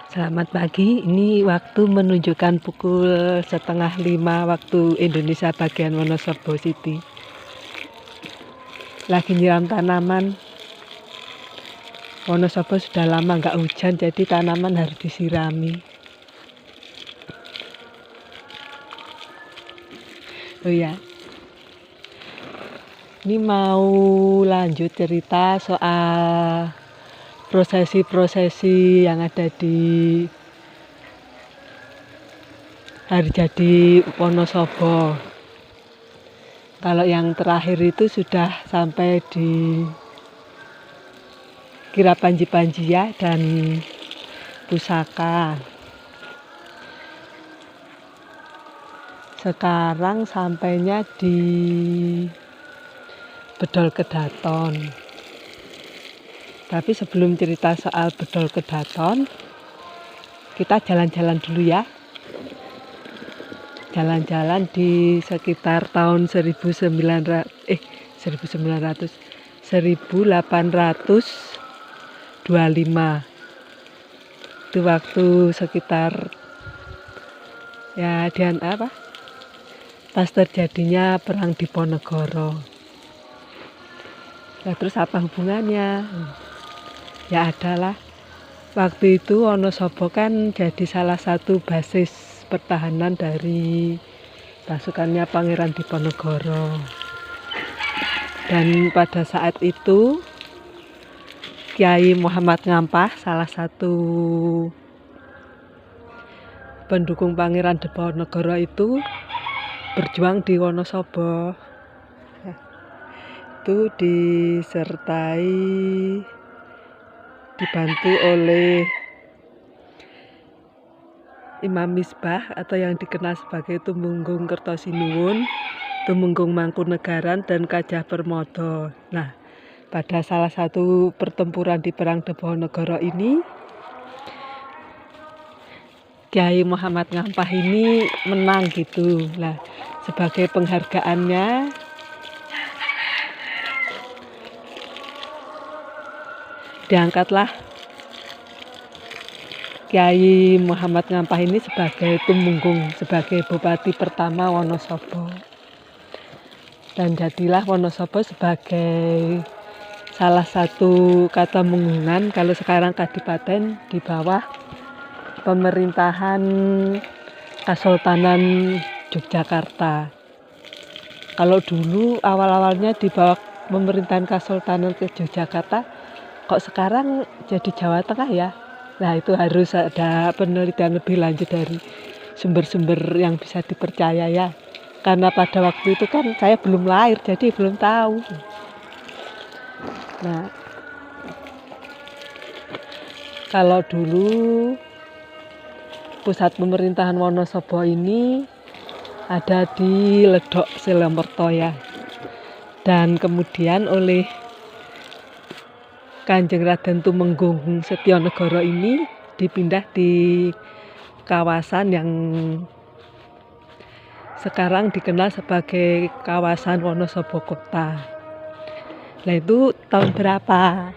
Selamat pagi, ini waktu menunjukkan pukul 4:30 waktu Indonesia bagian Wonosobo City. Lagi nyiram tanaman. Wonosobo sudah lama nggak hujan, jadi tanaman harus disirami. Oh ya, ini mau lanjut cerita soal prosesi-prosesi yang ada di hari jadi Wonosobo. Kalau yang terakhir itu sudah sampai di Kira Panji-Panji ya dan Pusaka. Sekarang sampainya di Bedol Kedaton. Tapi sebelum cerita soal Bedol Kedaton, kita jalan-jalan dulu ya. Jalan-jalan di sekitar tahun 1825. Itu waktu sekitar ya pas terjadinya perang Diponegoro. Nah, terus apa hubungannya? Ya adalah waktu itu Wonosobo kan jadi salah satu basis pertahanan dari pasukannya Pangeran Diponegoro. Dan pada saat itu Kiai Muhammad Ngampah, salah satu pendukung Pangeran Diponegoro itu berjuang di Wonosobo. Itu dibantu oleh Imam Misbah atau yang dikenal sebagai Tumenggung Kertosinuwun, Tumenggung Mangkunegaran, dan Kajah Permodo. Nah, pada salah satu pertempuran di Perang Diponegoro ini, Kiai Muhammad Ngampah ini menang gitu. Nah, sebagai penghargaannya diangkatlah Kiai Muhammad Ngampah ini sebagai Tumenggung, sebagai Bupati pertama Wonosobo. Dan jadilah Wonosobo sebagai salah satu kata menggungan, kalau sekarang kadipaten, di bawah pemerintahan Kesultanan Yogyakarta. Kalau dulu awal-awalnya di bawah pemerintahan Kesultanan Yogyakarta, kok sekarang jadi Jawa Tengah ya? Nah, itu harus ada penelitian lebih lanjut dari sumber-sumber yang bisa dipercaya ya. Karena pada waktu itu kan saya belum lahir, jadi belum tahu. Nah, kalau dulu pusat pemerintahan Wonosobo ini ada di Ledok Silomerto ya. Dan kemudian oleh Kanjeng Raden Tumenggung Setionegoro ini dipindah di kawasan yang sekarang dikenal sebagai kawasan Wonosobo Kota. Nah, itu tahun berapa?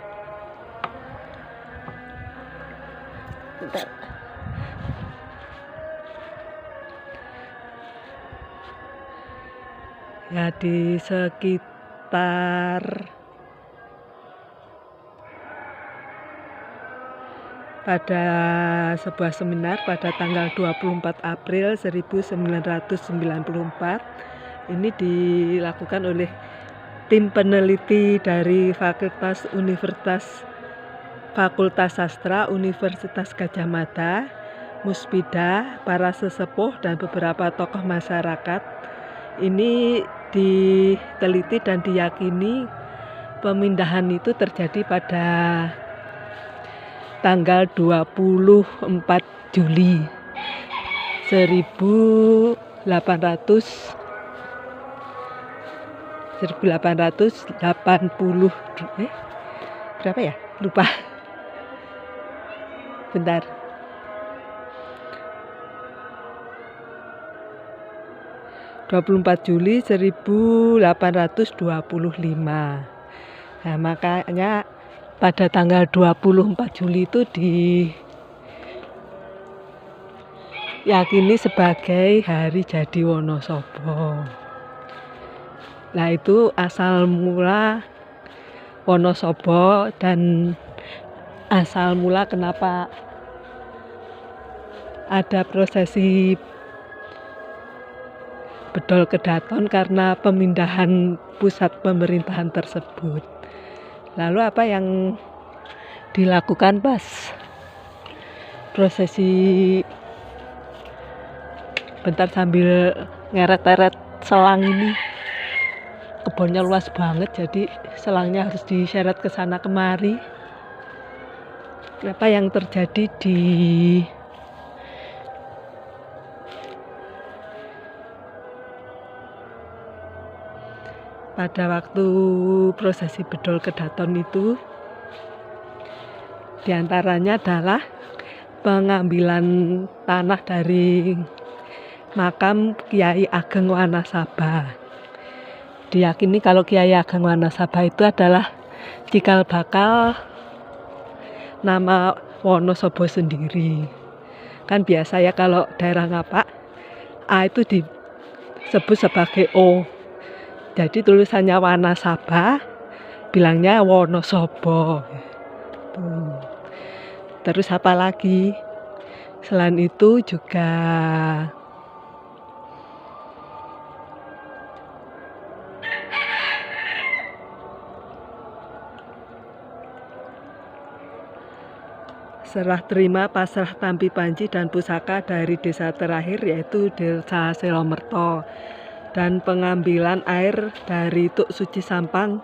Ya, di sekitar pada sebuah seminar pada tanggal 24 April 1994 ini dilakukan oleh tim peneliti dari Fakultas Sastra Universitas Gadjah Mada, Muspida, para sesepuh dan beberapa tokoh masyarakat. Ini diteliti dan diyakini pemindahan itu terjadi pada tanggal 24 Juli 1880 berapa ya? Lupa. Bentar. Juli 1825. Nah, makanya pada tanggal 24 Juli itu yakini sebagai hari jadi Wonosobo. Nah, itu asal mula Wonosobo dan asal mula kenapa ada prosesi bedol kedaton karena pemindahan pusat pemerintahan tersebut. Lalu apa yang dilakukan pas prosesi, bentar sambil ngeret-eret selang ini, kebunnya luas banget jadi selangnya harus diseret ke sana kemari. Apa yang terjadi pada waktu prosesi bedol kedaton itu, diantaranya adalah pengambilan tanah dari makam Kiai Ageng Wanasaba. Diyakini kalau Kiai Ageng Wanasaba itu adalah cikal bakal nama Wonosobo sendiri. Kan biasa ya kalau daerah Ngapak, A itu disebut sebagai O. Jadi tulisannya Wanasaba, bilangnya Wonosobo. Terus apa lagi? Selain itu juga serah terima pasrah tampi panci dan pusaka dari desa terakhir yaitu Desa Selomerto, dan pengambilan air dari Tuk Suci Sampang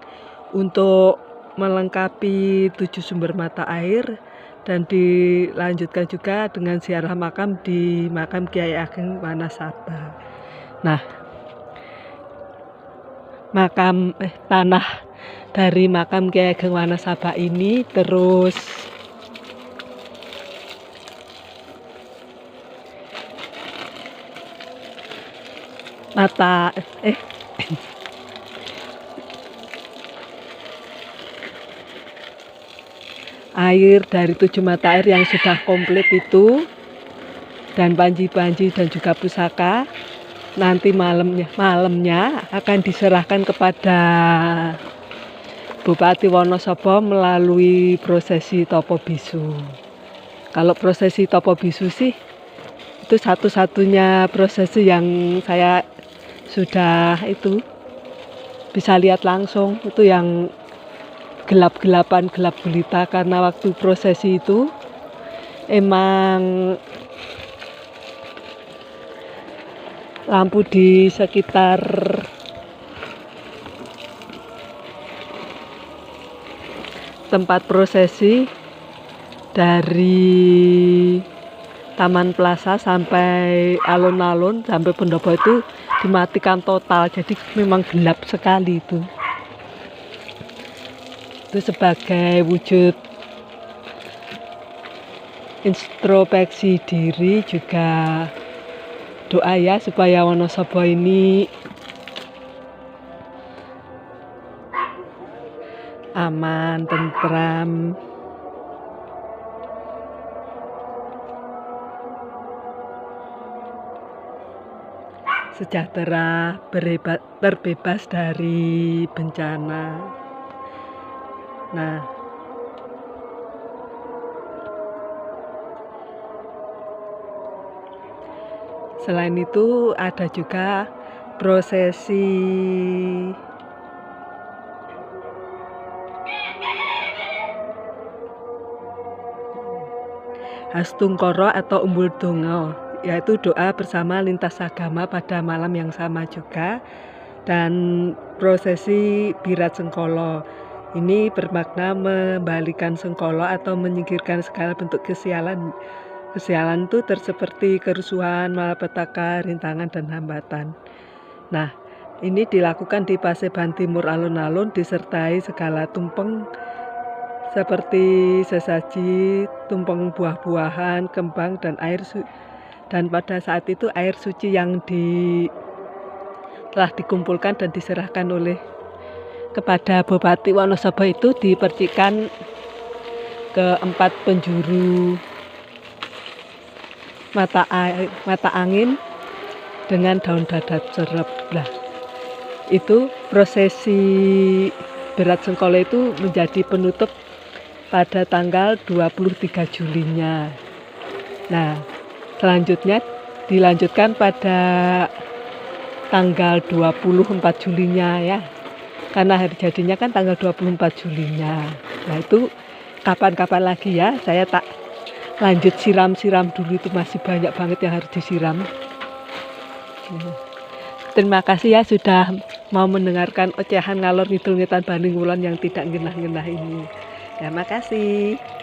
untuk melengkapi 7 sumber mata air, dan dilanjutkan juga dengan ziarah makam di makam Kiai Ageng Wanasaba. Nah, tanah dari makam Kiai Ageng Wanasaba ini terus air dari 7 mata air yang sudah komplit itu, dan panji-panji dan juga pusaka nanti malamnya akan diserahkan kepada Bupati Wonosobo melalui prosesi Topo Bisu. Kalau prosesi Topo Bisu sih itu satu-satunya prosesi yang saya sudah itu bisa lihat langsung, itu yang gelap gulita, karena waktu prosesi itu emang lampu di sekitar tempat prosesi dari Taman Plaza sampai alun-alun sampai pendopo itu dimatikan total, jadi memang gelap sekali itu sebagai wujud introspeksi diri, juga doa ya supaya Wonosobo ini aman, tentram, sejahtera, terbebas dari bencana. Nah, selain itu ada juga prosesi Hastungkoro atau Umbul Dongo, yaitu doa bersama lintas agama pada malam yang sama juga, dan prosesi Birat Sengkolo. Ini bermakna membalikan sengkolo atau menyingkirkan segala bentuk kesialan. Kesialan itu seperti kerusuhan, malapetaka, rintangan, dan hambatan. Nah, ini dilakukan di Paseban Timur alun-alun disertai segala tumpeng seperti sesaji, tumpeng buah-buahan, kembang, dan air dan pada saat itu air suci yang telah dikumpulkan dan diserahkan kepada Bupati Wonosobo itu dipercikan ke 4 penjuru mata angin dengan daun dadap serep. Nah, itu prosesi berat sengkolo itu menjadi penutup pada tanggal 23 Julinya. Nah, selanjutnya dilanjutkan pada tanggal 24 Julinya ya. Karena hari jadinya kan tanggal 24 Julinya. Nah, itu kapan-kapan lagi ya, saya tak lanjut siram-siram dulu, itu masih banyak banget yang harus disiram. Terima kasih ya sudah mau mendengarkan ocehan ngalor ngidul ngetan Baning Kulon yang tidak ngenah-ngenah ini. Terima kasih.